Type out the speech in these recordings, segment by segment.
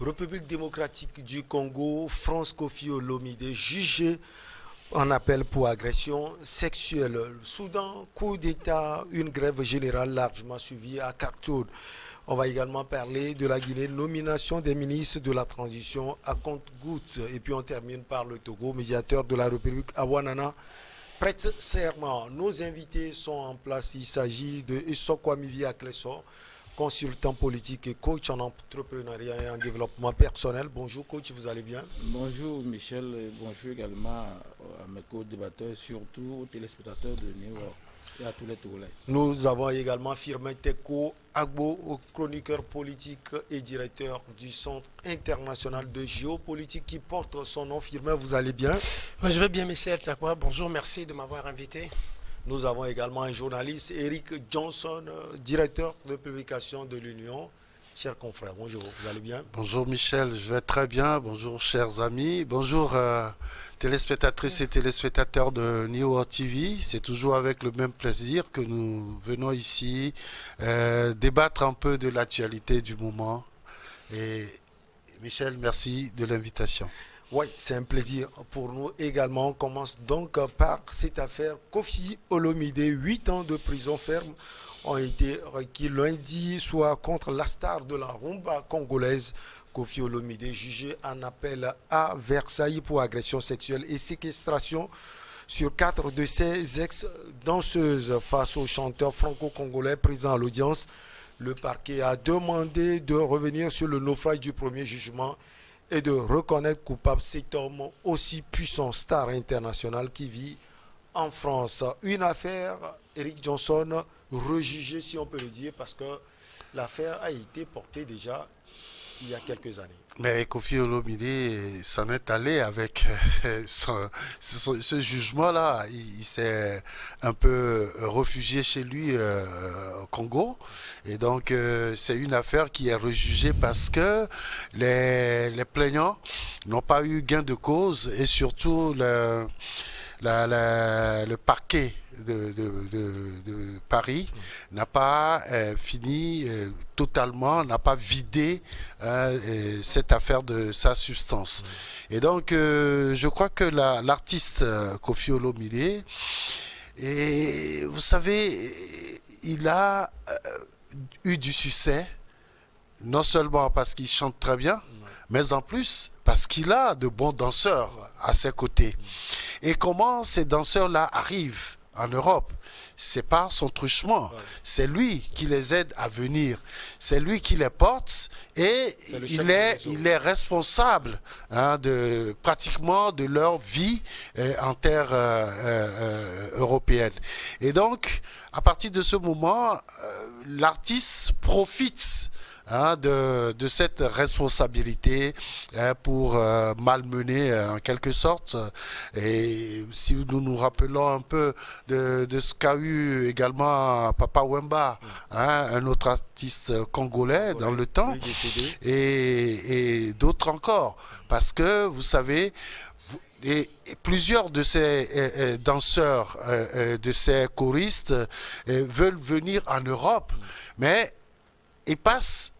République démocratique du Congo, France Kofi Olomide, jugé en appel pour agression sexuelle. Soudan, coup d'État, une grève générale largement suivie à Khartoum. On va également parler de la Guinée, nomination des ministres de la transition à compte-gouttes. Et puis on termine par le Togo, médiateur de la République à Ouanana, prête serment. Nos invités sont en place. Il s'agit de Isoko Amivia Akleso, consultant politique et coach en entrepreneuriat et en développement personnel. Bonjour coach, vous allez bien? Bonjour Michel, et bonjour également à mes co-débatteurs, surtout aux téléspectateurs de New York et à tous les Togolais. Nous avons également Firmin Teko Agbo, chroniqueur politique et directeur du Centre international de géopolitique qui porte son nom. Firmin, vous allez bien? Je vais bien Michel Takwa, bonjour, merci de m'avoir invité. Nous avons également un journaliste, Eric Johnson, directeur de publication de l'Union. Chers confrères, bonjour, vous allez bien? Bonjour Michel, je vais très bien. Bonjour chers amis. Bonjour téléspectatrices et téléspectateurs de New World TV. C'est toujours avec le même plaisir que nous venons ici débattre un peu de l'actualité du moment. Et Michel, merci de l'invitation. Oui, c'est un plaisir pour nous également. On commence donc par cette affaire Kofi Olomide. 8 ans de prison ferme ont été requis lundi soir contre la star de la rumba congolaise. Kofi Olomide, jugé en appel à Versailles pour agression sexuelle et séquestration sur 4 de ses ex-danseuses. Face au chanteur franco-congolais présent à l'audience, le parquet a demandé de revenir sur le naufrage du premier jugement et de reconnaître coupable cet homme aussi puissant, star international qui vit en France. Une affaire, Eric Johnson, rejugée si on peut le dire, parce que l'affaire a été portée déjà il y a quelques années. Mais Kofi Olomide s'en est allé avec ce jugement-là. Il s'est un peu réfugié chez lui au Congo. Et donc, c'est une affaire qui est rejugée parce que les plaignants n'ont pas eu gain de cause et surtout le parquet de Paris n'a pas fini totalement, n'a pas vidé cette affaire de sa substance. Et donc, je crois que l'artiste Kofi Olomide, et vous savez, il a eu du succès, non seulement parce qu'il chante très bien, mais en plus parce qu'il a de bons danseurs à ses côtés. Et comment ces danseurs-là arrivent en Europe? C'est par son truchement. C'est lui qui les aide à venir. C'est lui qui les porte et il est responsable pratiquement de leur vie en terre européenne. Et donc, à partir de ce moment, l'artiste profite de cette responsabilité pour malmener en quelque sorte. Et si nous nous rappelons un peu de ce qu'a eu également Papa Wemba, un autre artiste congolais dans le temps, et d'autres encore, parce que vous savez, et plusieurs de ces danseurs, de ces choristes veulent venir en Europe, mais il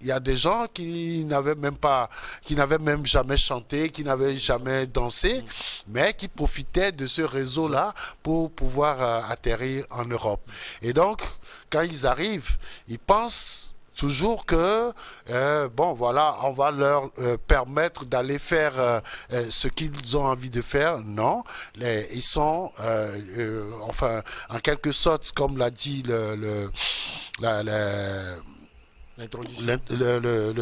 y a des gens qui n'avaient même jamais chanté, qui n'avaient jamais dansé, mais qui profitaient de ce réseau-là pour pouvoir atterrir en Europe. Et donc, quand ils arrivent, ils pensent toujours que, bon, voilà, on va leur permettre d'aller faire ce qu'ils ont envie de faire. Non, ils sont, enfin, en quelque sorte, comme l'a dit le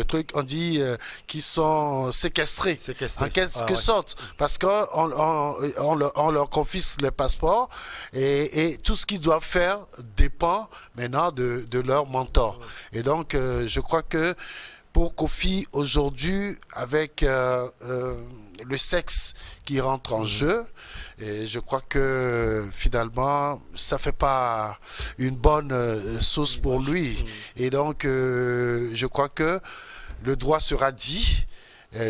truc, on dit qu'ils sont séquestrés en quelque sorte, parce qu'on leur confisque les passeports et tout ce qu'ils doivent faire dépend maintenant de leur mentor. Et donc, je crois que pour Kofi, aujourd'hui, avec le sexe qui rentre en jeu, et je crois que finalement, ça ne fait pas une bonne sauce pour lui. Et donc, je crois que le droit sera dit.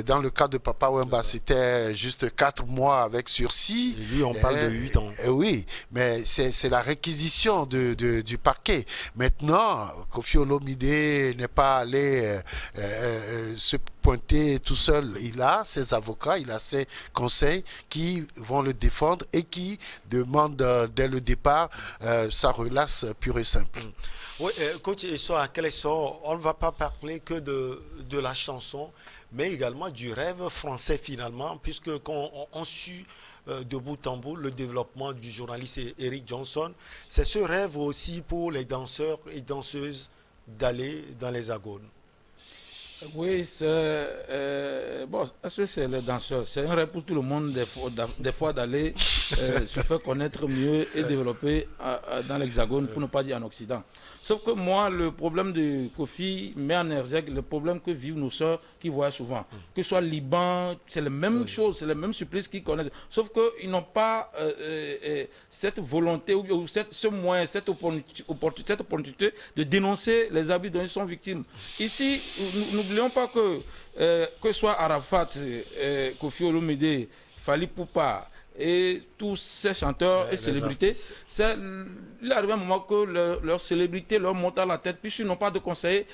Dans le cas de Papa Wemba, c'était juste 4 mois avec sursis. Et lui, on parle de 8 ans. Oui, mais c'est la réquisition du parquet. Maintenant, Koffi Olomide n'est pas allé se pointer tout seul. Il a ses avocats, il a ses conseils qui vont le défendre et qui demandent dès le départ sa relaxe pure et simple. Oui, coach Essor, on ne va pas parler que de la chanson, mais également du rêve français finalement, puisque quand on suit de bout en bout le développement du journaliste Eric Johnson, c'est ce rêve aussi pour les danseurs et danseuses d'aller dans les agones. Oui, bon, est-ce que c'est les danseurs? C'est un rêve pour tout le monde des fois d'aller se faire connaître mieux et développer dans l'Hexagone, pour ne pas dire en Occident. Sauf que moi, le problème de Koffi met en exergue le problème que vivent nos soeurs qui voyagent souvent. Que ce soit Liban, c'est la même chose, c'est le même supplice qu'ils connaissent. Sauf qu'ils n'ont pas cette volonté ou ce moyen, cette opportunité de dénoncer les abus dont ils sont victimes. Ici, n'oublions pas que ce soit Arafat, Koffi Olomide, Fally Ipupa, et tous ces chanteurs et célébrités, il arrive un moment que leur célébrité leur monte à la tête, puisqu'ils n'ont pas de conseillers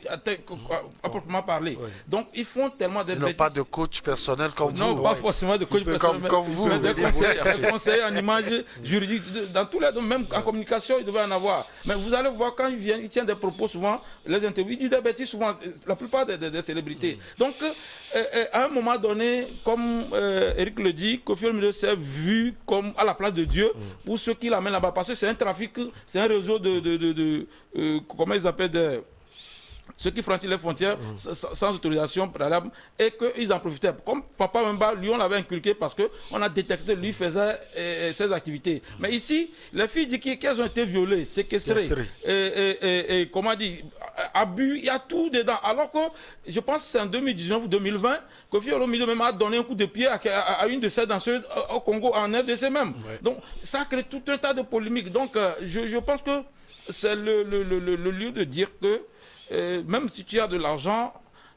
à proprement parler. Oui. Donc ils font tellement de bêtises. Ils n'ont pas de coach personnel comme vous. Non, pas forcément de coach personnel, comme vous. Mais des conseillers en image juridique, dans tous les domaines, même en communication, ils devaient en avoir. Mais vous allez voir, quand ils viennent, ils tiennent des propos souvent, les interviews, ils disent des bêtises souvent, la plupart des célébrités. Donc, à un moment donné, comme Eric le dit, Koffi Olomide s'est vu comme à la place de Dieu pour ceux qui l'amènent là-bas. Parce que c'est un trafic, c'est un réseau comment ils appellent, ceux qui franchissent les frontières sans autorisation préalable et qu'ils en profitaient. Comme Papa Wemba, lui, on l'avait inculqué parce qu'on a détecté, lui faisait ses activités. Mais ici, les filles disent qu'elles ont été violées, séquestrées, comment dire, abus, il y a tout dedans. Alors que je pense que c'est en 2019 ou 2020, Koffi Olomide même a donné un coup de pied à une de ces danseuses au Congo, en RDC même. Ouais. Donc ça crée tout un tas de polémiques. Donc je pense que c'est le lieu de dire que même si tu as de l'argent,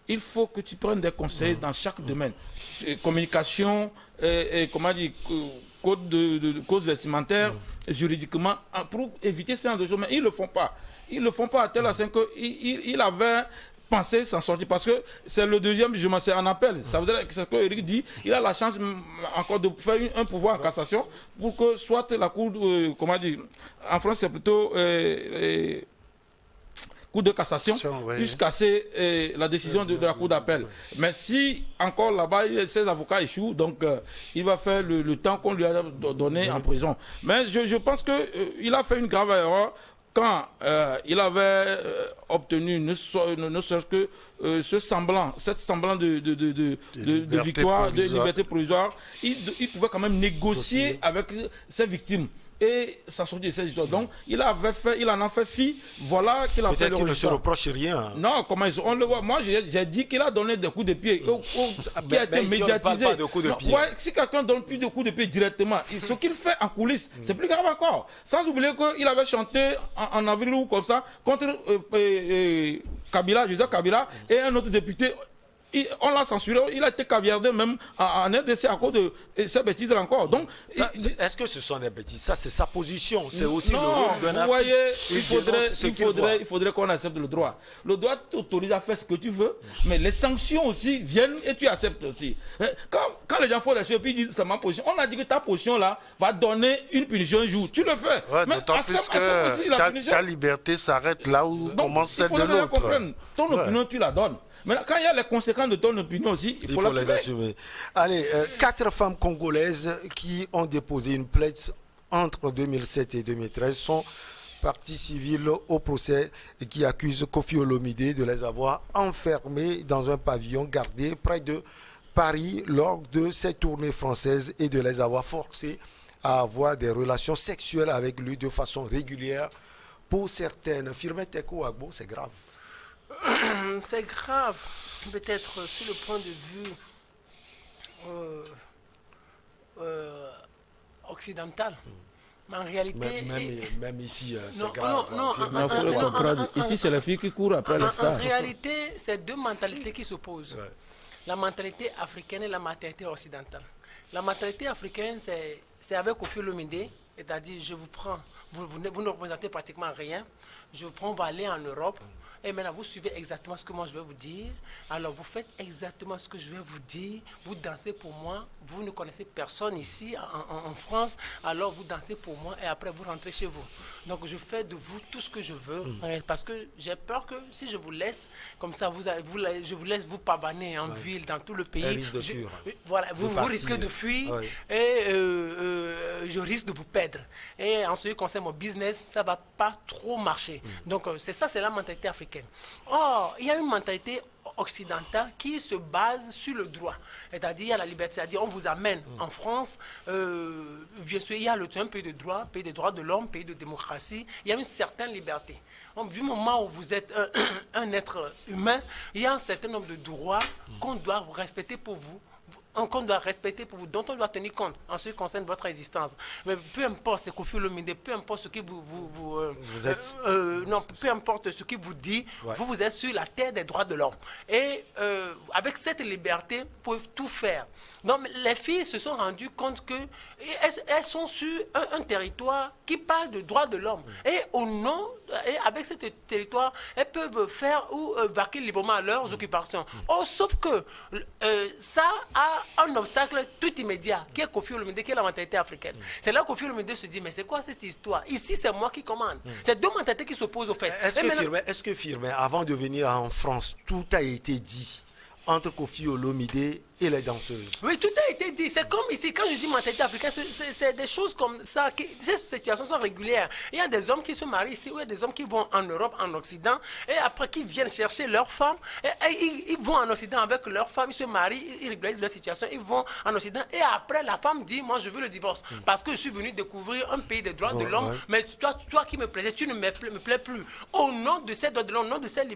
il faut que tu prennes des conseils dans chaque domaine. Communication, comment dire, code de cause vestimentaire, juridiquement, pour éviter ces genre de choses. Mais ils ne le font pas. Ils ne le font pas à tel point qu'il avait pensé s'en sortir. Parce que c'est le deuxième jugement, c'est un appel. Ça veut dire que ce que Eric dit, il a la chance encore de faire un pouvoir en cassation pour que soit la cour, comment dire, en France c'est plutôt cour de cassation, puisse casser la décision de la cour d'appel. Mais si encore là-bas, ses avocats échouent, donc il va faire le temps qu'on lui a donné en prison. Mais je pense qu'il a fait une grave erreur quand il avait obtenu ne serait-ce que cette semblant de victoire, de liberté provisoire, il pouvait quand même négocier avec ses victimes et s'en sortir de ces histoires. Donc, il en a fait fi. Voilà qu'il a fait le Peut-être qu'il ne se reproche rien. Non, comment on le voit. Moi, j'ai dit qu'il a donné des coups de pied qui a été médiatisé. Pas de coups de pied. Si quelqu'un donne plus de coups de pied directement, ce qu'il fait en coulisses, c'est plus grave encore. Sans oublier qu'il avait chanté en avril ou comme ça contre Kabila, Joseph Kabila, et un autre député. On l'a censuré, il a été caviardé même en RDC à cause de ces bêtises-là encore. Donc, est-ce que ce sont des bêtises? Ça, c'est sa position. C'est aussi le rôle d'un artiste. Vous voyez, il faudrait qu'on accepte le droit. Le droit t'autorise à faire ce que tu veux, mais les sanctions aussi viennent et tu acceptes aussi. Quand les gens font des choses et ils disent c'est ma position, on a dit que ta position là va donner une punition un jour. Tu le fais. Ouais, d'autant plus que ta liberté s'arrête là où commence celle de l'autre. Ton opinion, tu la donnes. Mais quand il y a les conséquences de ton opinion aussi, il faut les assumer. Allez, 4 femmes congolaises qui ont déposé une plainte entre 2007 et 2013 sont parties civiles au procès et qui accusent Koffi Olomide de les avoir enfermées dans un pavillon gardé près de Paris lors de ses tournées françaises et de les avoir forcées à avoir des relations sexuelles avec lui de façon régulière. Pour certaines, Firmin Teko Agbo, c'est grave. C'est grave, peut-être sur le point de vue occidental. Mais en réalité... Même ici, c'est grave. Non, ici, c'est la fille qui court après la star. En réalité, c'est deux mentalités qui s'opposent. Ouais. la mentalité africaine et la mentalité occidentale. La mentalité africaine, c'est avec Koffi Olomidé, c'est-à-dire je vous prends, vous ne représentez pratiquement rien, je vous prends, on va aller en Europe, et maintenant vous suivez exactement ce que moi je vais vous dire, alors vous faites exactement ce que je vais vous dire, vous dansez pour moi, vous ne connaissez personne ici en France, alors vous dansez pour moi et après vous rentrez chez vous. Donc je fais de vous tout ce que je veux, parce que j'ai peur que si je vous laisse, comme ça je vous laisse vous pavaner en ville, dans tout le pays, voilà, vous risquez de fuir et je risque de vous perdre. Et en ce qui concerne mon business, ça ne va pas trop marcher. Donc c'est ça, c'est la mentalité africaine. Or, il y a une mentalité occidentale qui se base sur le droit. C'est-à-dire, il y a la liberté. C'est-à-dire, on vous amène en France, bien sûr, il y a un pays de droit, pays des droits de l'homme, pays de démocratie. Il y a une certaine liberté. Donc, du moment où vous êtes un être humain, il y a un certain nombre de droits qu'on doit respecter pour vous. Qu'on doit respecter pour vous, dont on doit tenir compte en ce qui concerne votre existence. Mais peu importe ce que Koffi Olomidé, peu importe ce qui vous êtes, non, peu importe ce qu'il vous dit, vous êtes sur la terre des droits de l'homme. Et avec cette liberté, vous pouvez tout faire. Donc les filles se sont rendues compte qu'elles sont sur un territoire qui parle de droits de l'homme. Et au nom, et avec ce territoire, elles peuvent faire ou vaquer librement à leurs occupations. Oh, sauf que ça a un obstacle tout immédiat, qui est Koffi Olomidé, qui est la mentalité africaine. C'est là que Koffi Olomidé se dit, mais c'est quoi cette histoire? Ici, c'est moi qui commande. C'est deux mentalités qui s'opposent au fait. Est-ce que Firmin, avant de venir en France, tout a été dit entre Koffi Olomidé et les danseuses? Oui, tout a été dit. C'est comme ici, quand je dis mentalité africaine, c'est des choses comme ça. Ces situations sont régulières. Il y a des hommes qui se marient ici, ou il y a des hommes qui vont en Europe, en Occident, et après qui viennent chercher leurs femmes, et ils vont en Occident avec leurs femmes, ils se marient, ils régularisent leur situation, ils vont en Occident, et après la femme dit, moi je veux le divorce, parce que je suis venu découvrir un pays des droits de l'homme, mais toi qui me plaisais, tu ne me plais plus. Au nom de cette droits de l'homme, au nom de cette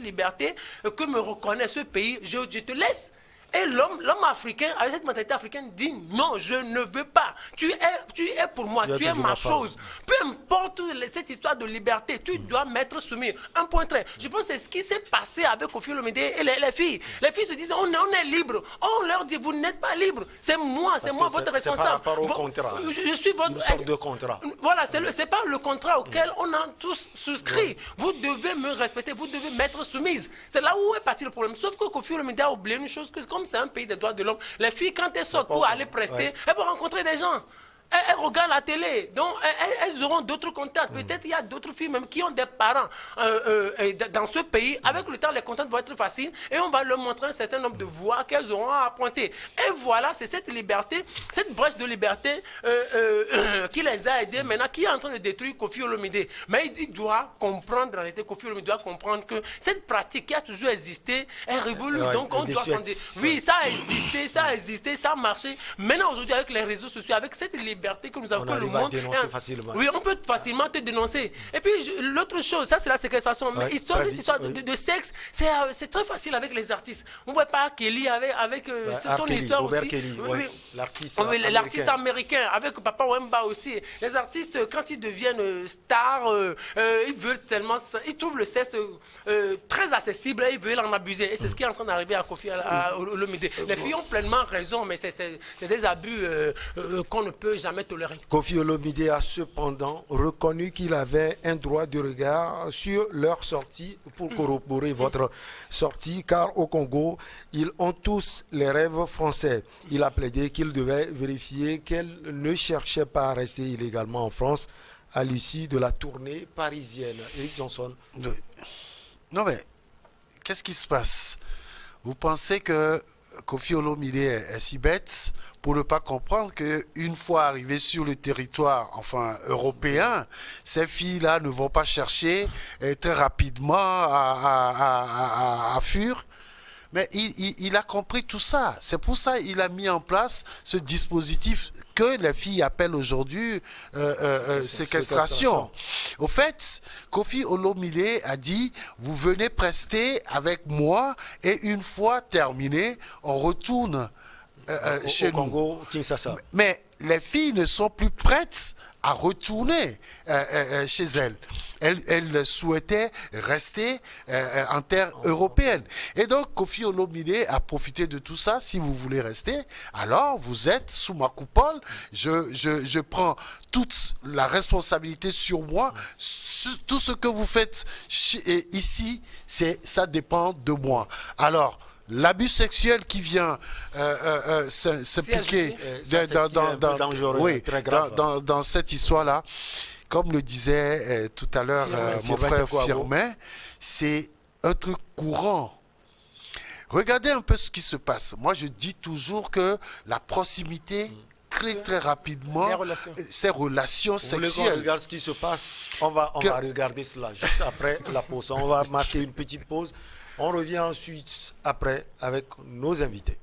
liberté, que me reconnaît ce pays, je te laisse. Et l'homme africain, avec cette mentalité africaine, dit non, je ne veux pas. Tu es pour moi, tu es ma chose. Peu importe cette histoire de liberté, tu dois m'être soumis. Un point très. Je pense que c'est ce qui s'est passé avec Koffi Olomidé et les filles. Les filles se disent on est libre. On leur dit vous n'êtes pas libre. C'est moi votre responsable. Par rapport au contrat. Je suis votre. Une sorte de contrat. Voilà, c'est pas le contrat auquel on a tous souscrit. Vous devez me respecter, vous devez m'être soumise. C'est là où est parti le problème. Sauf que Koffi Olomidé a oublié une chose, que comme c'est un pays des droits de l'homme, les filles, quand elles sortent pour aller prester, elles vont rencontrer des gens. Elles regardent la télé, donc elles auront d'autres contacts. Peut-être il y a d'autres filles même qui ont des parents dans ce pays. Avec le temps, les contacts vont être faciles et on va leur montrer un certain nombre de voies qu'elles auront à pointer. Et voilà, c'est cette liberté, cette brèche de liberté qui les a aidés maintenant, qui est en train de détruire Koffi Olomidé. Mais il doit comprendre, en réalité, Koffi Olomidé doit comprendre que cette pratique qui a toujours existé est révolue. Donc on doit s'en dire. Oui, ça a existé, ça a marché. Maintenant, aujourd'hui, avec les réseaux sociaux, avec cette liberté que nous avons, que le monde, oui, on peut facilement te dénoncer. Et puis l'autre chose, ça c'est la séquestration. Mais cette histoire de sexe, c'est très facile avec les artistes. On ne voit pas Kelly avec son histoire aussi. Kelly, l'artiste américain, avec Papa Wemba aussi. Les artistes, quand ils deviennent stars, ils veulent tellement, ils trouvent le sexe très accessible et ils veulent en abuser. Et c'est ce qui est en train d'arriver à Koffi Olomidé. Les filles ont pleinement raison, mais c'est des abus qu'on ne peut jamais tolérer. Koffi Olomidé a cependant reconnu qu'il avait un droit de regard sur leur sortie pour corroborer votre sortie, car au Congo, ils ont tous les rêves français. Il a plaidé qu'il devait vérifier qu'elle ne cherchait pas à rester illégalement en France à l'issue de la tournée parisienne. Eric Johnson. Non mais, qu'est-ce qui se passe? Vous pensez que Koffi Olomidé est si bête pour ne pas comprendre qu'une fois arrivé sur le territoire européen, ces filles-là ne vont pas chercher très rapidement à fuir. Mais il a compris tout ça. C'est pour ça qu'il a mis en place ce dispositif que les filles appellent aujourd'hui séquestration. Au fait, Koffi Olomidé a dit, vous venez prester avec moi et une fois terminé, on retourne chez nous. Congo, Kinshasa. Mais les filles ne sont plus prêtes à retourner chez elles. Elles souhaitaient rester en terre européenne. Et donc, Koffi Olomide a profité de tout ça. Si vous voulez rester, alors vous êtes sous ma coupole. Je prends toute la responsabilité sur moi. Tout ce que vous faites ici, ça dépend de moi. Alors, l'abus sexuel qui vient s'impliquer dans cette histoire-là, comme le disait tout à l'heure mon frère Firmin, c'est un truc courant. Regardez un peu ce qui se passe. Moi, je dis toujours que la proximité crée très rapidement ces relations sexuelles. Vous voulez qu'on regarde ce qui se passe? On va regarder cela juste après la pause. On va marquer une petite pause. On revient ensuite après avec nos invités.